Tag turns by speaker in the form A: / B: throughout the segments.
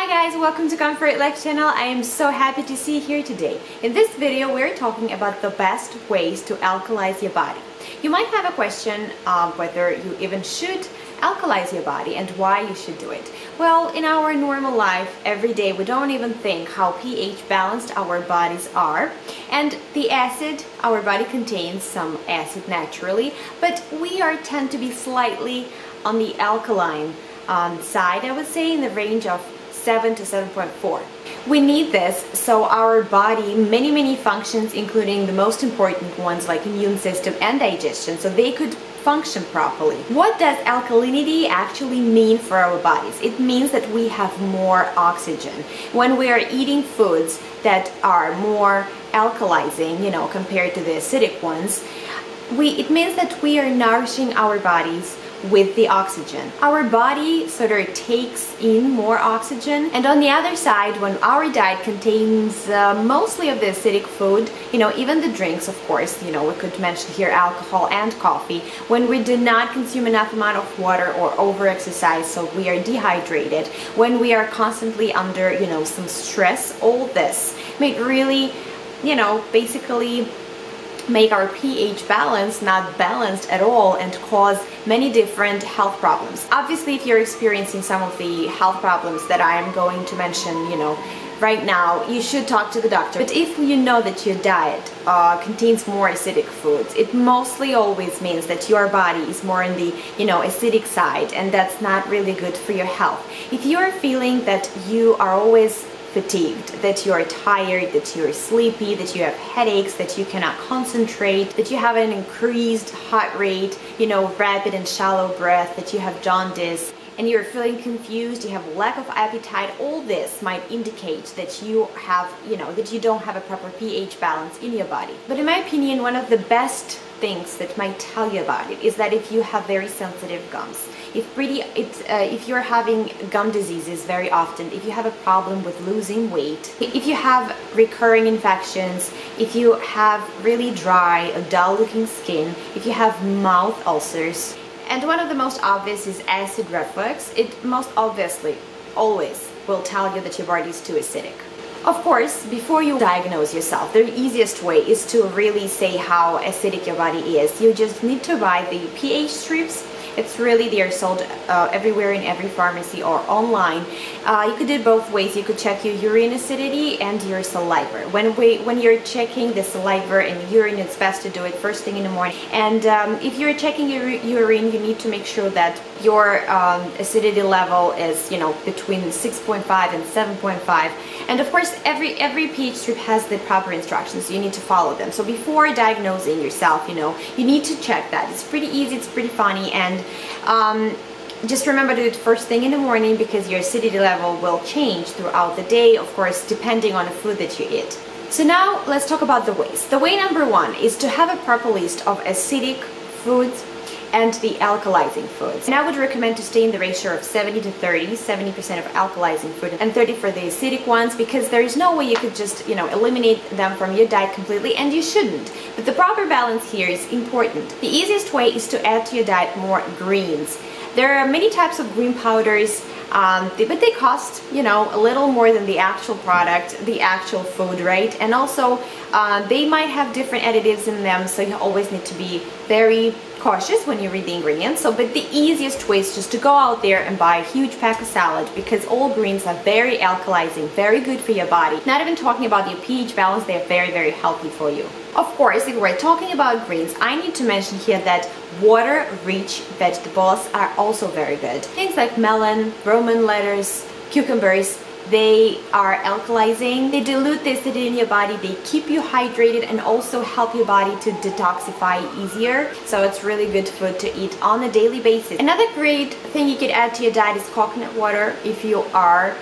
A: Hi guys, welcome to Comfort Life channel. I am so happy to see you here today. In this video, we're talking about the best ways to alkalize your body. You might have a question of whether you even should alkalize your body and why you should do it. Well, in our normal life, every day, we don't even think how pH balanced our bodies are. And the acid, our body contains some acid naturally, but we tend to be slightly on the alkaline side, I would say, in the range of 7 to 7.4. We need this so our body, many functions, including the most important ones like immune system and digestion, so they could function properly. What does alkalinity actually mean for our bodies? It means that we have more oxygen. When we are eating foods that are more alkalizing, compared to the acidic ones, it means that we are nourishing our bodies with the oxygen. Our body sort of takes in more oxygen, and on the other side, when our diet contains mostly of the acidic food, even the drinks, of course, we could mention here alcohol and coffee, when we do not consume enough amount of water or over-exercise, so we are dehydrated, when we are constantly under, some stress, all this may really, basically make our pH balance not balanced at all and cause many different health problems. Obviously, if you're experiencing some of the health problems that I am going to mention, right now, you should talk to the doctor. But if you know that your diet contains more acidic foods, it mostly always means that your body is more on the, acidic side, and that's not really good for your health. If you are feeling that you are always fatigued, that you are tired, that you're sleepy, that you have headaches, that you cannot concentrate, that you have an increased heart rate, rapid and shallow breath, that you have jaundice, and you're feeling confused, you have lack of appetite, all this might indicate that you have, that you don't have a proper pH balance in your body. But in my opinion, one of the best things that might tell you about it is that if you have very sensitive gums, if you're having gum diseases very often, if you have a problem with losing weight, if you have recurring infections, if you have really dry or dull looking skin, if you have mouth ulcers, and one of the most obvious is acid reflux, it most obviously always will tell you that your body is too acidic. Of course, before you diagnose yourself, the easiest way is to really say how acidic your body is. You just need to buy the pH strips. They are sold everywhere in every pharmacy or online. You could do it both ways. You could check your urine acidity and your saliva. When you're checking the saliva and urine, it's best to do it first thing in the morning. And if you're checking your urine, you need to make sure that your acidity level is, between 6.5 and 7.5. And of course, every pH strip has the proper instructions. So you need to follow them. So before diagnosing yourself, you need to check that. It's pretty easy. It's pretty funny. And just remember to do it first thing in the morning, because your acidity level will change throughout the day, of course, depending on the food that you eat. So now let's talk about the ways. The way number one is to have a proper list of acidic foods and the alkalizing foods. And I would recommend to stay in the ratio of 70 to 30, 70% of alkalizing food and 30 for the acidic ones, because there is no way you could just, eliminate them from your diet completely, and you shouldn't. But the proper balance here is important. The easiest way is to add to your diet more greens. There are many types of green powders, but they cost, a little more than the actual product, the actual food, right? And also, they might have different additives in them, so you always need to be very cautious when you read the ingredients. But the easiest way is just to go out there and buy a huge pack of salad, because all greens are very alkalizing, very good for your body. Not even talking about your pH balance, they are very healthy for you. Of course, if we're talking about greens, I need to mention here that water-rich vegetables are also very good. Things like melon, Roman lettuce, cucumbers, they are alkalizing. They dilute the acidity in your body, they keep you hydrated, and also help your body to detoxify easier. So it's really good food to eat on a daily basis. Another great thing you could add to your diet is coconut water, if you are,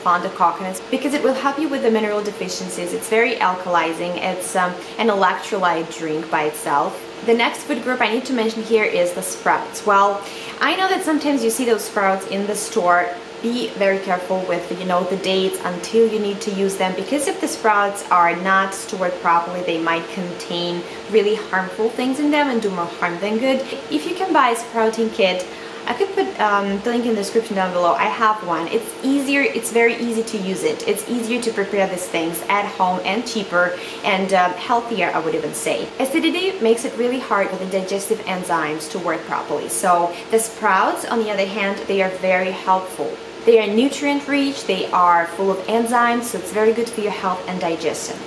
A: fond of coconuts, because it will help you with the mineral deficiencies. It's very alkalizing. It's an electrolyte drink by itself. The next food group I need to mention here is the sprouts. Well, I know that sometimes you see those sprouts in the store. Be very careful with the dates until you need to use them, because if the sprouts are not stored properly, they might contain really harmful things in them and do more harm than good. If you can buy a sprouting kit, I could put the link in the description down below. I have one. It's easier, it's very easy to use it. It's easier to prepare these things at home and cheaper and healthier, I would even say. Acidity makes it really hard for the digestive enzymes to work properly. So the sprouts, on the other hand, they are very helpful. They are nutrient rich, they are full of enzymes, so it's very good for your health and digestion.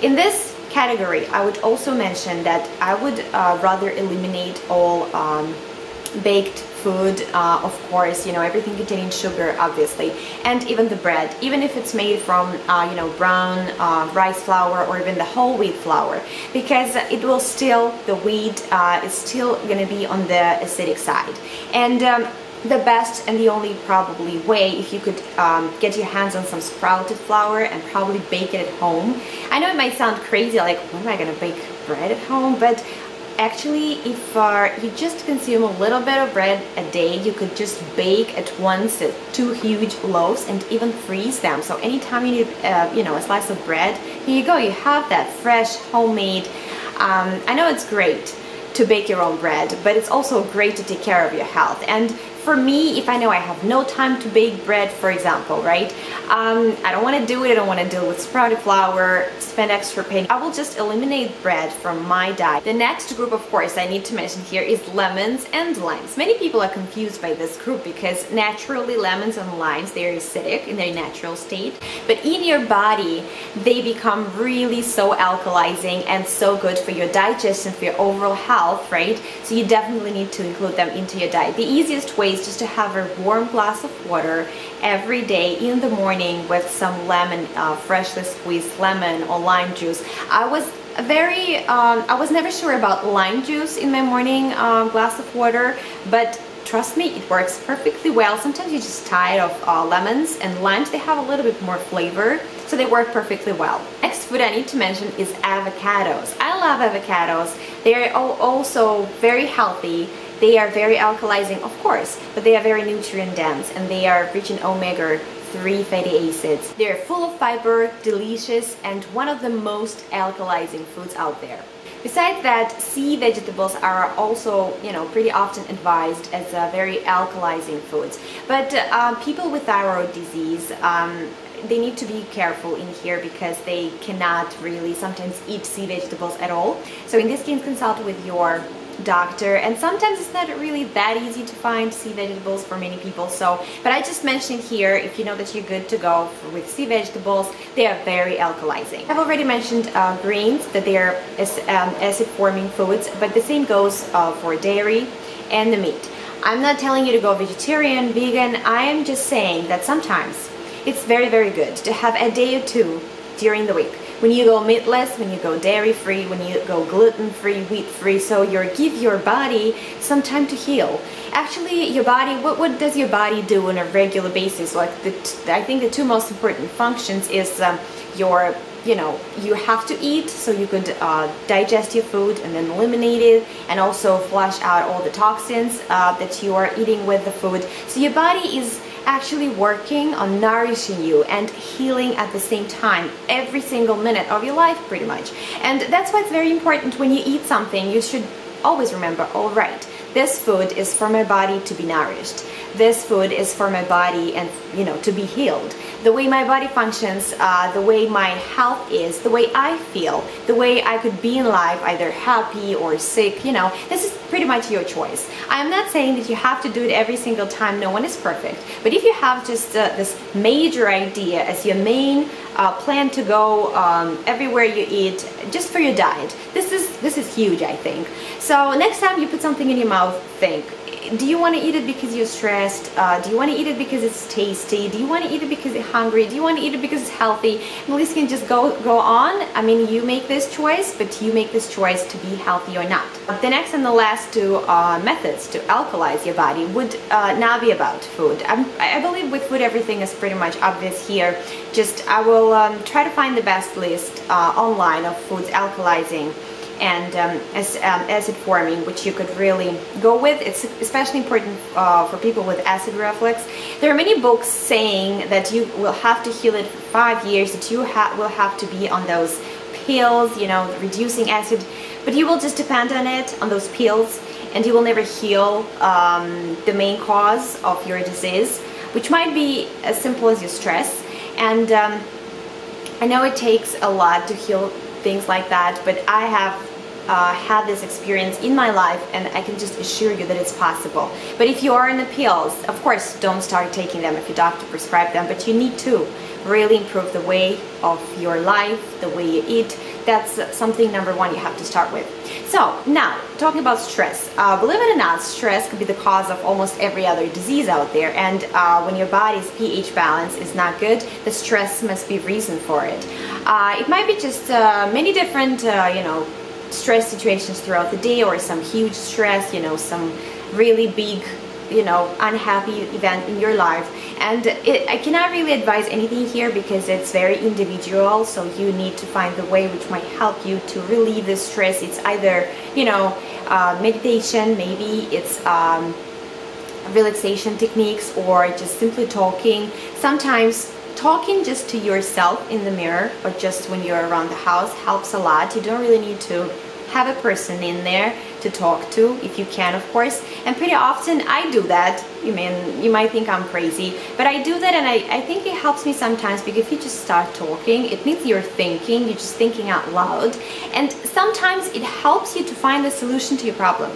A: In this category, I would also mention that I would rather eliminate all baked food, of course, you know, everything containing sugar, obviously, and even the bread, even if it's made from, you know, brown rice flour or even the whole wheat flour, because it will still, the wheat is still going to be on the acidic side. And the best and the only probably way, if you could get your hands on some sprouted flour and probably bake it at home. I know it might sound crazy, like, when am I going to bake bread at home? But actually, if you just consume a little bit of bread a day, you could just bake at once 2 huge loaves and even freeze them. So anytime you need, you know, a slice of bread, here you go, you have that fresh, homemade. I know it's great to bake your own bread, but it's also great to take care of your health. And for me, if I know I have no time to bake bread, for example, right? I don't want to do it. I don't want to deal with sprouted flour, spend extra penny. I will just eliminate bread from my diet. The next group, of course, I need to mention here is lemons and limes. Many people are confused by this group because naturally lemons and limes, they're acidic in their natural state, but in your body, they become really so alkalizing and so good for your digestion, for your overall health, right? So you definitely need to include them into your diet. The easiest way is just to have a warm glass of water every day in the morning with some lemon, freshly squeezed lemon or lime juice. I was never sure about lime juice in my morning glass of water, but trust me, it works perfectly well. Sometimes you're just tired of lemons and limes. They have a little bit more flavor, so they work perfectly well. Next food I need to mention is avocados. I love avocados. They are also very healthy. They are very alkalizing, of course, but they are very nutrient dense and they are rich in omega-3 fatty acids. They're full of fiber, delicious, and one of the most alkalizing foods out there. Besides that, sea vegetables are also, you know, pretty often advised as very alkalizing foods. But people with thyroid disease, they need to be careful in here because they cannot really sometimes eat sea vegetables at all. So in this case, consult with your doctor, and sometimes it's not really that easy to find sea vegetables for many people. So, but I just mentioned here, if you know that you're good to go with sea vegetables, they are very alkalizing. I've already mentioned greens, that they are acid forming foods, but the same goes for dairy and the meat. I'm not telling you to go vegetarian, vegan. I am just saying that sometimes it's very, very good to have a day or two during the week. When you go meatless, when you go dairy-free, when you go gluten-free, wheat-free, so give your body some time to heal. Actually, your body, what does your body do on a regular basis? Like I think the two most important functions is you know, you have to eat so you could digest your food and then eliminate it, and also flush out all the toxins that you are eating with the food. So your body is actually working on nourishing you and healing at the same time every single minute of your life, pretty much. And that's why it's very important when you eat something, you should always remember, all right, this food is for my body to be nourished. This food is for my body and, you know, to be healed. The way my body functions, the way my health is, the way I feel, the way I could be in life, either happy or sick, you know, this is pretty much your choice. I'm not saying that you have to do it every single time. No one is perfect. But if you have just this major idea as your main plan to go everywhere you eat, just for your diet, this is huge, I think. So next time you put something in your mouth, think, do you want to eat it because you're stressed? Do you want to eat it because it's tasty? Do you want to eat it because you're hungry? Do you want to eat it because it's healthy? And the list can just go on. I mean, you make this choice, but you make this choice to be healthy or not. The next and the last two methods to alkalize your body would not be about food. I believe with food everything is pretty much obvious here. Just I will try to find the best list online of foods alkalizing and acid forming, which you could really go with. It's especially important for people with acid reflux. There are many books saying that you will have to heal it for 5 years, that you will have to be on those pills, you know, reducing acid, but you will just depend on it, on those pills, and you will never heal the main cause of your disease, which might be as simple as your stress. And I know it takes a lot to heal things like that, but I have had this experience in my life, and I can just assure you that it's possible. But if you are on the pills, of course, don't start taking them if your doctor prescribed them, but you need to really improve the way of your life, the way you eat. That's something number one you have to start with. So now, talking about stress. Believe it or not, stress could be the cause of almost every other disease out there, and when your body's pH balance is not good, the stress must be reason for it. It might be just many different, stress situations throughout the day, or some huge stress, some really big, unhappy event in your life. And I cannot really advise anything here because it's very individual, so you need to find the way which might help you to relieve the stress. It's either, meditation, maybe it's relaxation techniques, or just simply talking. Sometimes talking just to yourself in the mirror, or just when you're around the house, helps a lot. You don't really need to have a person in there to talk to, if you can, of course. And pretty often I do that. You might think I'm crazy, but I do that, and I think it helps me sometimes, because if you just start talking, it means you're thinking, you're just thinking out loud, and sometimes it helps you to find the solution to your problem.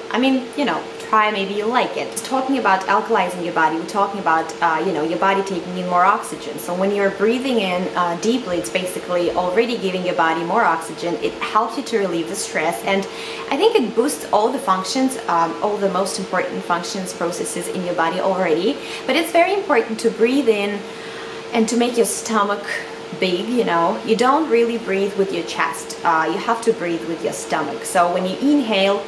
A: Try, maybe you like it. Talking about alkalizing your body, we're talking about your body taking in more oxygen. So when you're breathing in deeply, it's basically already giving your body more oxygen. It helps you to relieve the stress, and I think it boosts all the functions, all the most important functions, processes in your body already. But it's very important to breathe in and to make your stomach big. You don't really breathe with your chest. You have to breathe with your stomach. So when you inhale,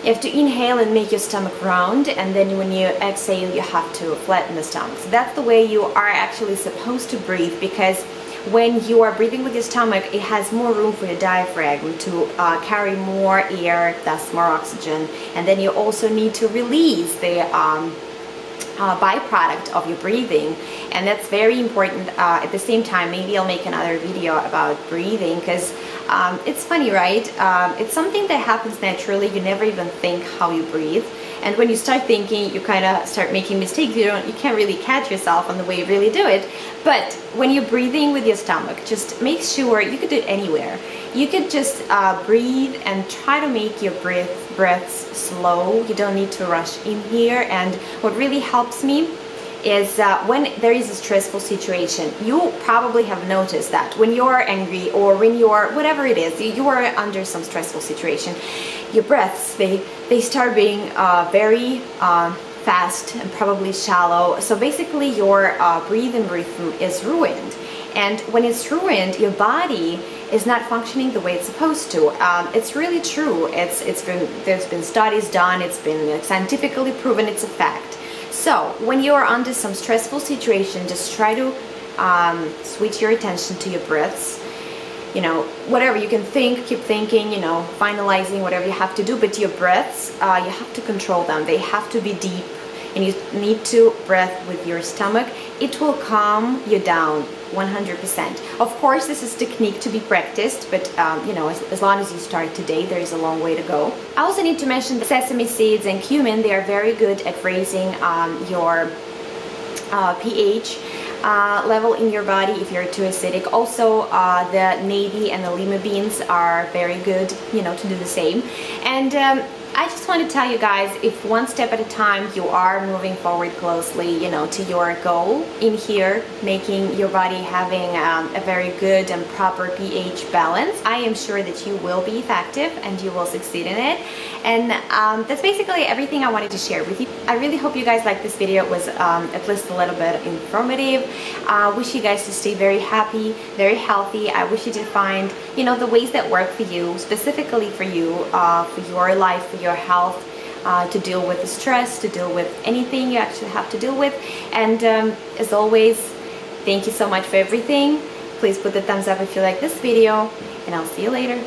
A: you have to inhale and make your stomach round, and then when you exhale, you have to flatten the stomach. So that's the way you are actually supposed to breathe, because when you are breathing with your stomach, it has more room for your diaphragm to carry more air, thus more oxygen. And then you also need to release the byproduct of your breathing, and that's very important. At the same time, maybe I'll make another video about breathing, because it's funny, right? It's something that happens naturally. You never even think how you breathe, and when you start thinking, you kind of start making mistakes. You can't really catch yourself on the way you really do it. But when you're breathing with your stomach, just make sure, you could do it anywhere. You could just breathe and try to make your breaths slow. You don't need to rush in here. And what really helps me is when there is a stressful situation. You probably have noticed that when you're angry, or when you're, whatever it is, you are under some stressful situation, your breaths, they start being very fast and probably shallow. So basically your breathing rhythm is ruined. And when it's ruined, your body is not functioning the way it's supposed to. It's really true. There's been studies done. It's been scientifically proven. It's a fact. So when you are under some stressful situation, just try to switch your attention to your breaths. Whatever you can think, keep thinking, finalizing whatever you have to do, but your breaths, you have to control them. They have to be deep, and you need to breathe with your stomach. It will calm you down 100%. Of course, this is technique to be practiced, but as long as you start today, there is a long way to go. I also need to mention the sesame seeds and cumin. They are very good at raising your pH level in your body if you're too acidic. Also, the navy and the lima beans are very good, to do the same. And I just want to tell you guys, if one step at a time you are moving forward closely, to your goal in here, making your body having a very good and proper pH balance, I am sure that you will be effective and you will succeed in it. And that's basically everything I wanted to share with you. I really hope you guys liked this video. It was at least a little bit informative. I wish you guys to stay very happy, very healthy. I wish you to find, the ways that work for you, specifically for you, for your life, for your health, to deal with the stress, to deal with anything you actually have to deal with. And as always, thank you so much for everything. Please put the thumbs up if you like this video, and I'll see you later.